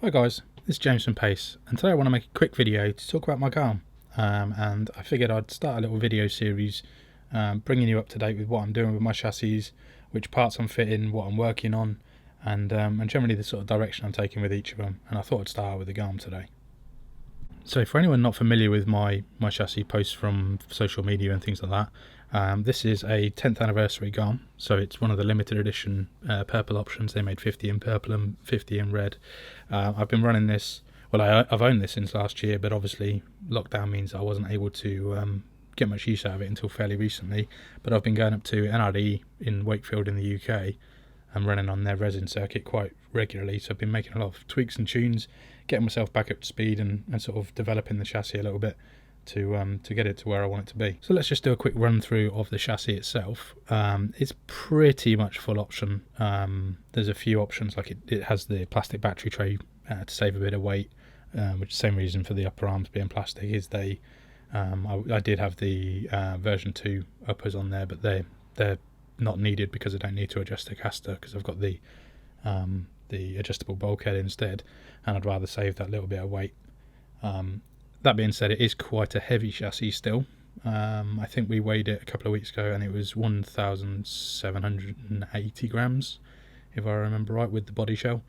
Hi guys, this is James from Pace, and today I want to make a quick video to talk about my GALM. And I figured I'd start a little video series bringing you up to date with what I'm doing with my chassis, which parts I'm fitting, what I'm working on, and generally the sort of direction I'm taking with each of them. And I thought I'd start with the GALM today. So for anyone not familiar with my chassis posts from social media and things like that, this is a 10th anniversary GALM, so it's one of the limited edition purple options. They made 50 in purple and 50 in red. I've been running this, well I've owned this since last year, but obviously lockdown means I wasn't able to get much use out of it until fairly recently. But I've been going up to NRD in Wakefield in the UK and running on their resin circuit quite regularly, so I've been making a lot of tweaks and tunes, getting myself back up to speed and sort of developing the chassis a little bit to get it to where I want it to be. So let's just do a quick run through of the chassis itself. It's pretty much full option. There's a few options, like it has the plastic battery tray to save a bit of weight, which is the same reason for the upper arms being plastic. Is I did have the version 2 uppers on there, but they're not needed because I don't need to adjust the caster because I've got the adjustable bulkhead instead, and I'd rather save that little bit of weight. That being said, it is quite a heavy chassis still. I think we weighed it a couple of weeks ago and it was 1,780 grams, if I remember right, with the body shell.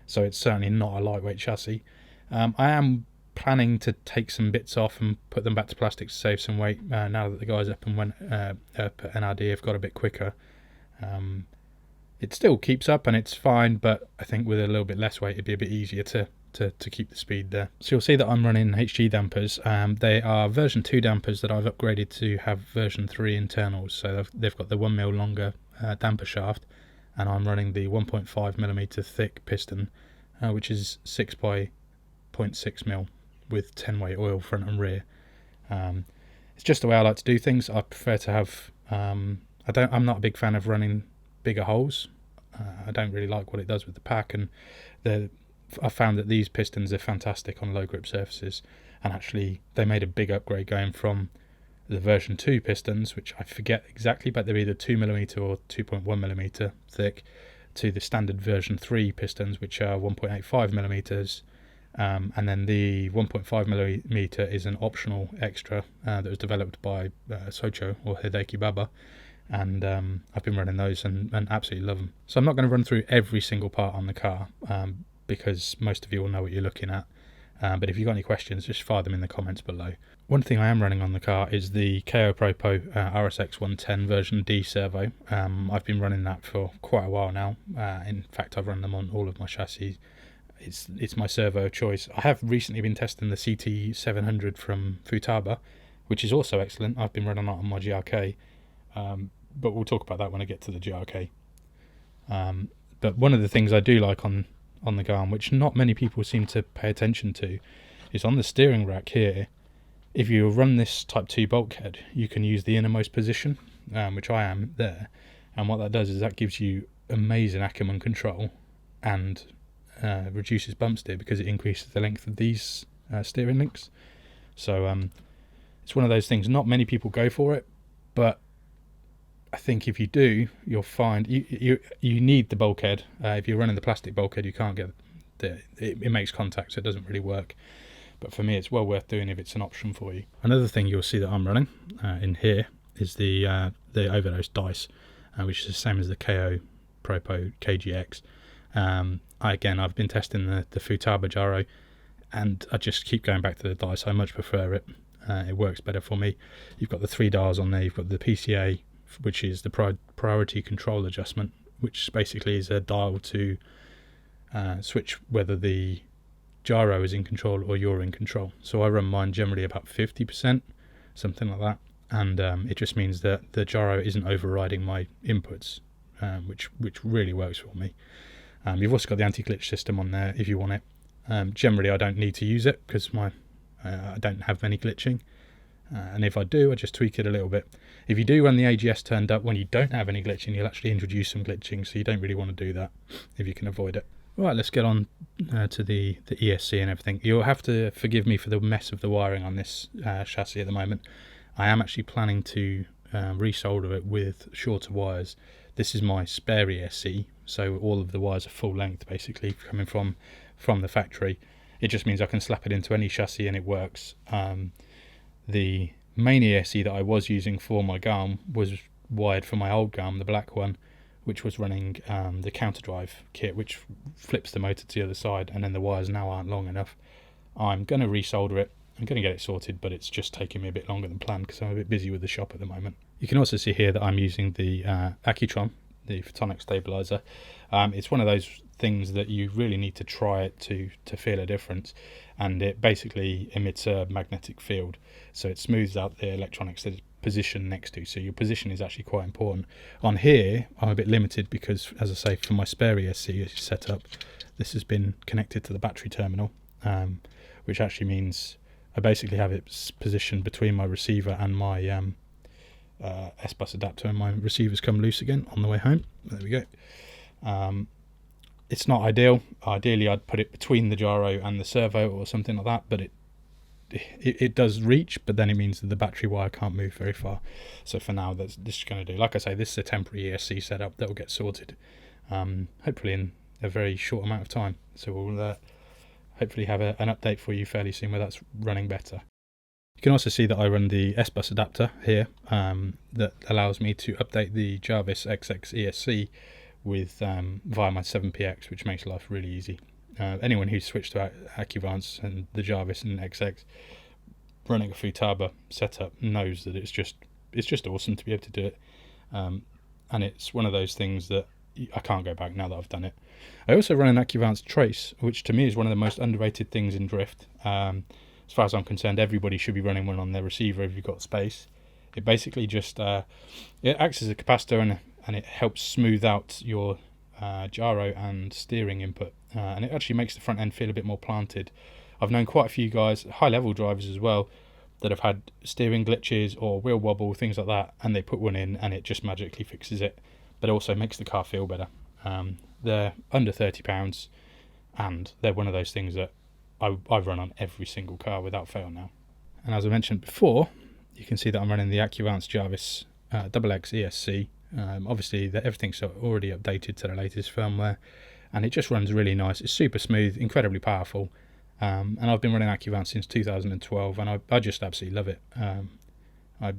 So it's certainly not a lightweight chassis. I am planning to take some bits off and put them back to plastic to save some weight now that the guys up at NRD have got a bit quicker. It still keeps up and it's fine, but I think with a little bit less weight it'd be a bit easier to keep the speed there. So you'll see that I'm running HG dampers. They are version 2 dampers that I've upgraded to have version 3 internals, so they've got the 1mm longer damper shaft, and I'm running the 1.5mm thick piston, which is 6 by 0.6mm with 10 weight oil front and rear. It's just the way I like to do things. I prefer to have I'm not a big fan of running bigger holes. I don't really like what it does with the pack, and I found that these pistons are fantastic on low grip surfaces, and actually they made a big upgrade going from the version 2 pistons, which I forget exactly, but they're either 2mm or 2.1mm thick, to the standard version 3 pistons, which are 1.85mm, and then the 1.5mm is an optional extra that was developed by Socho or Hideki Baba, and I've been running those and absolutely love them. So I'm not going to run through every single part on the car, because most of you will know what you're looking at, but if you've got any questions, just fire them in the comments below. One thing I am running on the car is the KO Propo RSX 110 version D servo. I've been running that for quite a while now. In fact, I've run them on all of my chassis. It's my servo of choice. I have recently been testing the CT 700 from Futaba, which is also excellent. I've been running that on my GRK, but we'll talk about that when I get to the GRK. But one of the things I do like on the GALM, which not many people seem to pay attention to, is on the steering rack here. If you run this Type 2 bulkhead, you can use the innermost position, which I am there, and what that does is that gives you amazing Ackerman control and reduces bump steer because it increases the length of these steering links. So it's one of those things, not many people go for it, but I think if you do, you'll find you need the bulkhead. If you're running the plastic bulkhead, you can't get it makes contact, so it doesn't really work. But for me, it's well worth doing if it's an option for you. Another thing you'll see that I'm running in here is the Overdose dice, which is the same as the KO Propo KGX. I've been testing the Futaba gyro, and I just keep going back to the dice. I much prefer it. It works better for me. You've got the 3 dials on there. You've got the PCA, which is the priority control adjustment, which basically is a dial to switch whether the gyro is in control or you're in control. So I run mine generally about 50%, something like that, and it just means that the gyro isn't overriding my inputs, which really works for me. You've also got the anti-glitch system on there if you want it. Generally I don't need to use it because I don't have many glitching. And if I do, I just tweak it a little bit. If you do run the AGS turned up when you don't have any glitching, you'll actually introduce some glitching, so you don't really want to do that if you can avoid it. Right, let's get on to the ESC and everything. You'll have to forgive me for the mess of the wiring on this chassis at the moment. I am actually planning to resolder it with shorter wires. This is my spare ESC, so all of the wires are full length basically, coming from from the factory. It just means I can slap it into any chassis and it works. The main ESC that I was using for my GALM was wired for my old GALM, the black one, which was running the counterdrive kit, which flips the motor to the other side, and then the wires now aren't long enough. I'm going to resolder it. I'm going to get it sorted, but it's just taking me a bit longer than planned because I'm a bit busy with the shop at the moment. You can also see here that I'm using the Accutron, the photonic stabilizer. It's one of those things that you really need to try it to feel a difference, and it basically emits a magnetic field, so it smooths out the electronics that it's positioned next to, so your position is actually quite important. On here I'm a bit limited because, as I say, for my spare ESC setup, this has been connected to the battery terminal, which actually means I basically have it positioned between my receiver and my S-bus adapter, and my receivers come loose again on the way home. There we go. It's not ideal. Ideally I'd put it between the gyro and the servo or something like that, but it does reach, but then it means that the battery wire can't move very far. So for now, this is going to do. Like I say, this is a temporary ESC setup that will get sorted, hopefully in a very short amount of time. So we'll hopefully have an update for you fairly soon where that's running better. You can also see that I run the S-bus adapter here, that allows me to update the Jarvis XX ESC with via my 7px, which makes life really easy. Anyone who's switched to Accuvance and the Jarvis and XX running a Futaba setup knows that it's just awesome to be able to do it, and it's one of those things that I can't go back now that I've done it. I also run an Accuvance Trace, which to me is one of the most underrated things in drift. As far as I'm concerned, everybody should be running one on their receiver if you've got space. It basically just it acts as a capacitor and it helps smooth out your gyro and steering input, and it actually makes the front end feel a bit more planted. I've known quite a few guys, high level drivers as well, that have had steering glitches or wheel wobble, things like that, and they put one in and it just magically fixes it, but it also makes the car feel better. They're under £30, and they're one of those things that I run on every single car without fail now. And as I mentioned before, you can see that I'm running the Accuvance Jarvis XX ESC. Obviously everything's already updated to the latest firmware, and it just runs really nice. It's super smooth, incredibly powerful, and I've been running Accuvance since 2012, and I just absolutely love it. I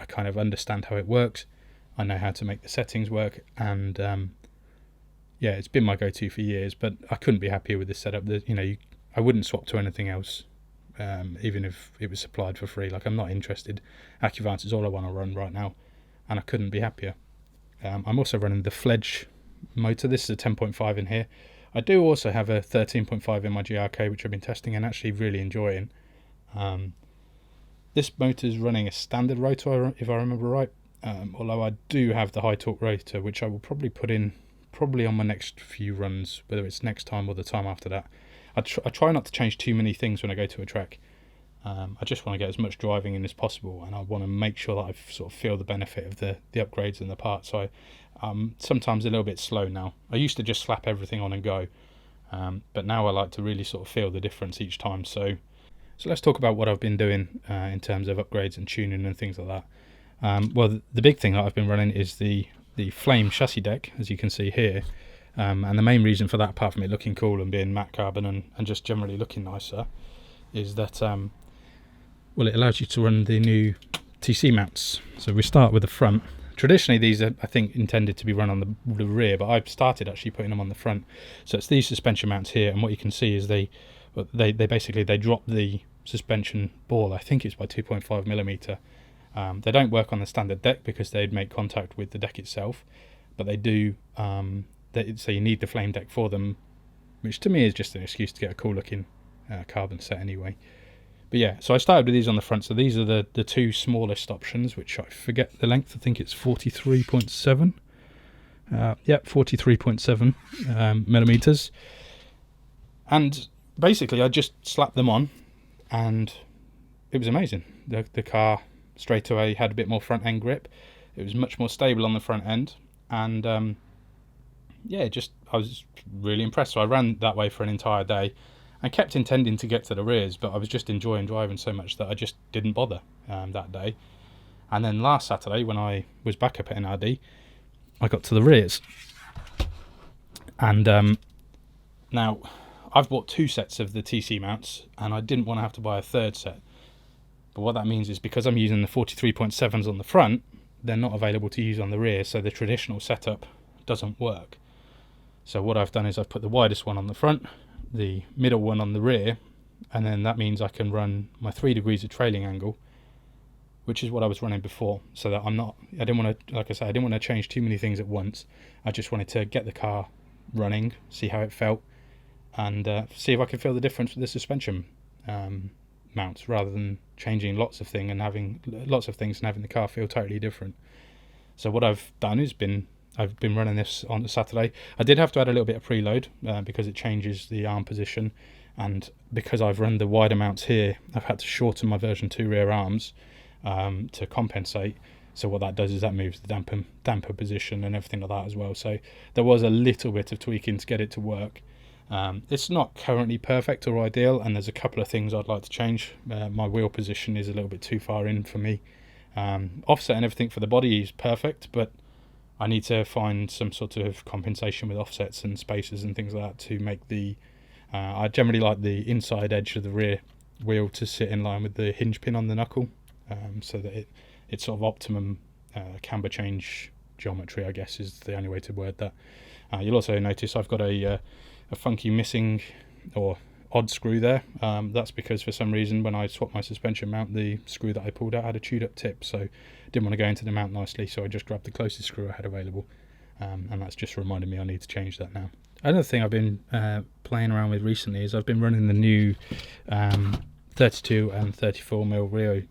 kind of understand how it works. I know how to make the settings work, and yeah, it's been my go-to for years, but I couldn't be happier with this setup. I wouldn't swap to anything else, even if it was supplied for free. Like, I'm not interested. Accuvance is all I want to run right now, and I couldn't be happier. I'm also running the Fledge motor. This is a 10.5 in here. I do also have a 13.5 in my GRK, which I've been testing and actually really enjoying. This motor is running a standard rotor, if I remember right, although I do have the high torque rotor, which I will probably put in on my next few runs, whether it's next time or the time after that. I try not to change too many things when I go to a track. I just want to get as much driving in as possible, and I want to make sure that I sort of feel the benefit of the upgrades and the parts. So I'm sometimes a little bit slow now. I used to just slap everything on and go, but now I like to really sort of feel the difference each time. So let's talk about what I've been doing in terms of upgrades and tuning and things like that. Well, the big thing that I've been running is the Flame chassis deck, as you can see here. And the main reason for that, apart from it looking cool and being matte carbon and just generally looking nicer, is that well, it allows you to run the new TC mounts. So we start with the front. Traditionally these are, I think, intended to be run on the rear, but I've started actually putting them on the front. So it's these suspension mounts here, and what you can see is they basically drop the suspension ball, I think it's by 2.5mm. They don't work on the standard deck because they'd make contact with the deck itself, but they do. So you need the Flame deck for them, which to me is just an excuse to get a cool looking carbon set anyway. But yeah, so I started with these on the front. So these are the two smallest options, which I forget the length. I think it's 43.7. Yep, 43.7 millimeters. And basically I just slapped them on and it was amazing. The car straight away had a bit more front end grip. It was much more stable on the front end, and yeah, I was really impressed. So I ran that way for an entire day and kept intending to get to the rears, but I was just enjoying driving so much that I just didn't bother that day. And then last Saturday, when I was back up at NRD, I got to the rears. And now I've bought 2 sets of the TC mounts, and I didn't want to have to buy a third set. But what that means is because I'm using the 43.7s on the front, they're not available to use on the rear, so the traditional setup doesn't work. So what I've done is I've put the widest one on the front, the middle one on the rear, and then that means I can run my 3 degrees of trailing angle, which is what I was running before, so that I didn't want to change too many things at once. I just wanted to get the car running, see how it felt, and see if I could feel the difference with the suspension mounts, rather than changing lots of things and having the car feel totally different. So what I've done is I've been running this on the Saturday. I did have to add a little bit of preload because it changes the arm position, and because I've run the wider mounts here, I've had to shorten my version 2 rear arms to compensate. So what that does is that moves the damper position and everything like that as well. So there was a little bit of tweaking to get it to work. It's not currently perfect or ideal, and there's a couple of things I'd like to change. My wheel position is a little bit too far in for me. Offset and everything for the body is perfect, but I need to find some sort of compensation with offsets and spacers and things like that to make the I generally like the inside edge of the rear wheel to sit in line with the hinge pin on the knuckle, so that it's sort of optimum camber change geometry, I guess is the only way to word that. You'll also notice I've got a funky missing or odd screw there. That's because for some reason when I swapped my suspension mount, the screw that I pulled out had a chewed up tip, so didn't want to go into the mount nicely, so I just grabbed the closest screw I had available, and that's just reminded me I need to change that now. Another thing I've been playing around with recently is I've been running the new 32 and 34mm Rio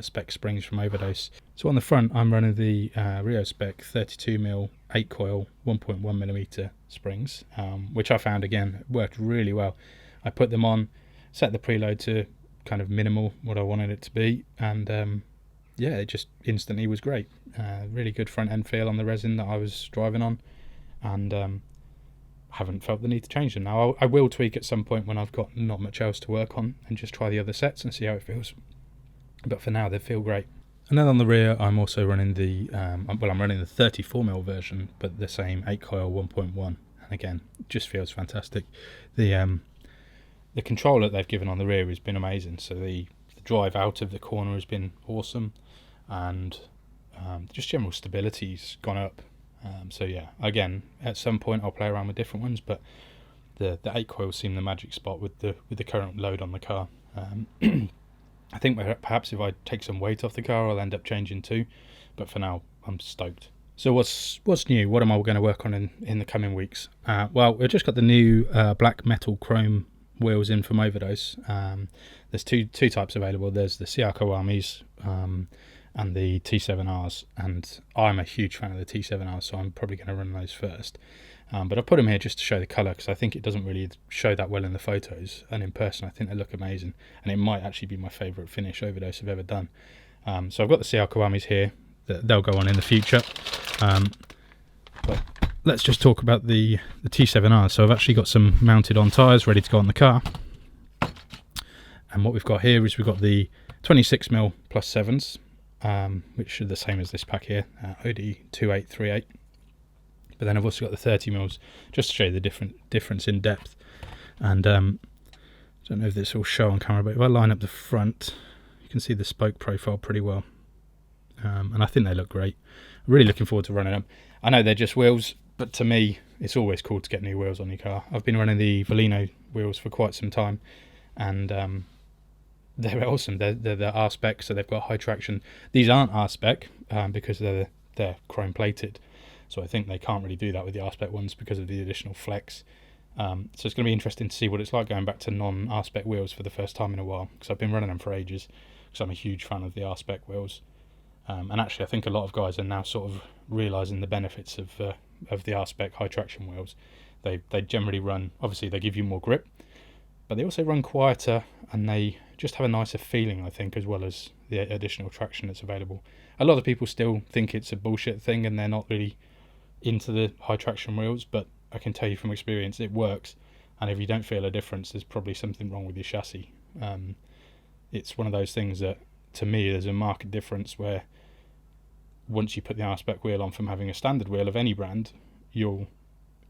spec springs from Overdose. So on the front I'm running the Rio spec 32mm 8 coil 1.1mm springs, which I found again worked really well. I put them on, set the preload to kind of minimal, what I wanted it to be, and yeah, it just instantly was great. Really good front end feel on the resin that I was driving on, and haven't felt the need to change them. Now I will tweak at some point when I've got not much else to work on and just try the other sets and see how it feels, but for now they feel great. And then on the rear I'm also running the I'm running the 34mm version, but the same 8 coil 1.1, and again it just feels fantastic. The control that they've given on the rear has been amazing, so the drive out of the corner has been awesome, and just general stability's gone up. So yeah, again at some point I'll play around with different ones, but the 8 coils seem the magic spot with the current load on the car. I think perhaps if I take some weight off the car I'll end up changing too, but for now I'm stoked. So what's new? What am I going to work on in the coming weeks? Well, we've just got the new black metal chrome wheels in from Overdose. There's two types available. There's the CR Kawamis and the T7Rs, and I'm a huge fan of the T7Rs, so I'm probably going to run those first. But I put them here just to show the colour, because I think it doesn't really show that well in the photos, and in person I think they look amazing, and it might actually be my favourite finish Overdose have ever done. So I've got the CR Kawamis here. They'll go on in the future, but let's just talk about the T7Rs. So I've actually got some mounted on tyres ready to go on the car, and what we've got here is we've got the 26mm plus 7s, which are the same as this pack here, OD2838. But then I've also got the 30mm, just to show you the difference in depth. And I don't know if this will show on camera, but if I line up the front, you can see the spoke profile pretty well. And I think they look great. I'm really looking forward to running them. I know they're just wheels, but to me, it's always cool to get new wheels on your car. I've been running the Volino wheels for quite some time, and they're awesome. They're the R-spec, so they've got high traction. These aren't R-spec because they're chrome plated. So I think they can't really do that with the R-spec ones because of the additional flex. So it's going to be interesting to see what it's like going back to non-R-spec wheels for the first time in a while, because I've been running them for ages, because I'm a huge fan of the R-spec wheels. And actually I think a lot of guys are now sort of realising the benefits of the R-spec high traction wheels. They generally run, obviously they give you more grip, but they also run quieter, and they just have a nicer feeling, I think, as well as the additional traction that's available. A lot of people still think it's a bullshit thing and they're not really into the high traction wheels, but I can tell you from experience it works, and if you don't feel a difference, there's probably something wrong with your chassis. It's one of those things that, to me, there's a marked difference where once you put the R-spec wheel on from having a standard wheel of any brand, you'll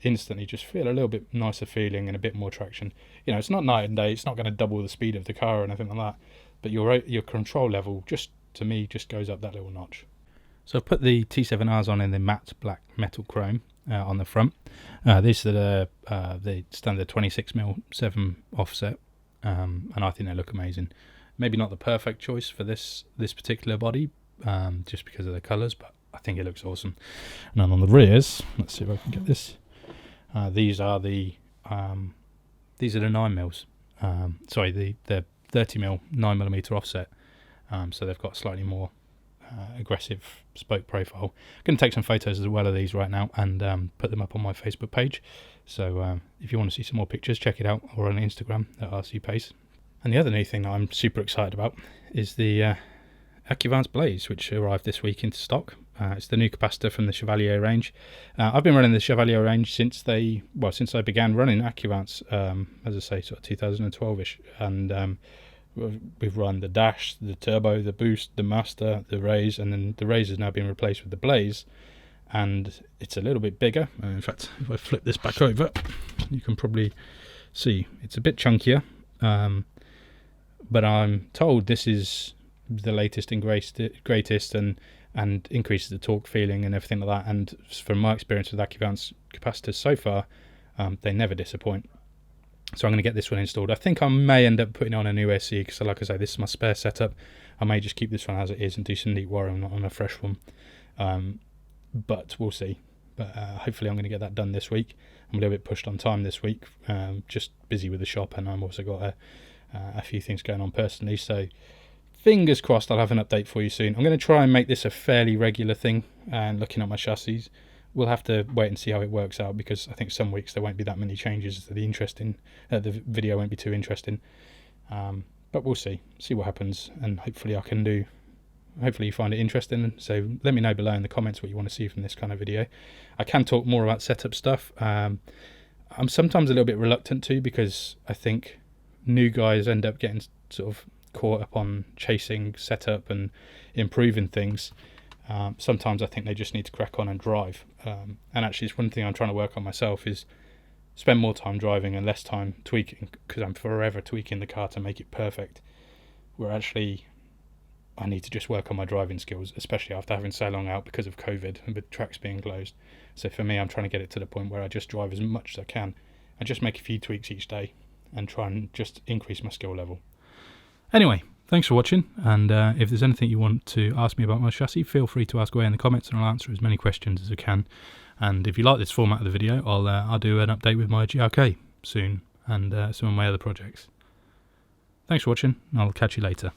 instantly just feel a little bit nicer feeling and a bit more traction. You know, it's not night and day, it's not going to double the speed of the car or anything like that, but your control level, just to me, just goes up that little notch. So I've put the T7Rs on in the matte black metal chrome on the front. These are the standard 26mm 7 offset, and I think they look amazing. Maybe not the perfect choice for this particular body, just because of the colours, but I think it looks awesome. And then on the rears, let's see if I can get this. These are the 9mm. Sorry, the 30mm 9mm offset. So they've got slightly more aggressive spoke profile. I'm going to take some photos as well of these right now and put them up on my Facebook page. So if you want to see some more pictures, check it out, or on Instagram at RC Pace. And the other new thing that I'm super excited about is the Accuvance Blaze, which arrived this week into stock. It's the new capacitor from the Chevalier range. I've been running the Chevalier range since I began running Accuvance, as I say, sort of 2012ish, and we've run the Dash, the Turbo, the Boost, the Master, the Raise, and then the Raise has now been replaced with the Blaze, and it's a little bit bigger. In fact, if I flip this back over, you can probably see it's a bit chunkier, but I'm told this is the latest and greatest, and increases the torque feeling and everything like that. And from my experience with Accuvance capacitors so far, they never disappoint. So I'm going to get this one installed. I think I may end up putting on a new SE, because like I say, this is my spare setup. I may just keep this one as it is and do some neat wiring on a fresh one, but we'll see. But hopefully I'm going to get that done this week. I'm a little bit pushed on time this week, just busy with the shop, and I've also got a few things going on personally, so fingers crossed I'll have an update for you soon. I'm going to try and make this a fairly regular thing, and looking at my chassis, we'll have to wait and see how it works out, because I think some weeks there won't be that many changes, so the video won't be too interesting, but we'll see what happens, and hopefully you find it interesting. So let me know below in the comments what you want to see from this kind of video. I can talk more about setup stuff. I'm sometimes a little bit reluctant to, because I think new guys end up getting sort of caught up on chasing setup and improving things. Sometimes I think they just need to crack on and drive, and actually it's one thing I'm trying to work on myself, is spend more time driving and less time tweaking, because I'm forever tweaking the car to make it perfect, where actually I need to just work on my driving skills, especially after having so long out because of COVID and with tracks being closed. So for me, I'm trying to get it to the point where I just drive as much as I can and just make a few tweaks each day and try and just increase my skill level. Anyway, thanks for watching, and if there's anything you want to ask me about my chassis, feel free to ask away in the comments, and I'll answer as many questions as I can. And if you like this format of the video, I'll do an update with my GRK soon, and some of my other projects. Thanks for watching, and I'll catch you later.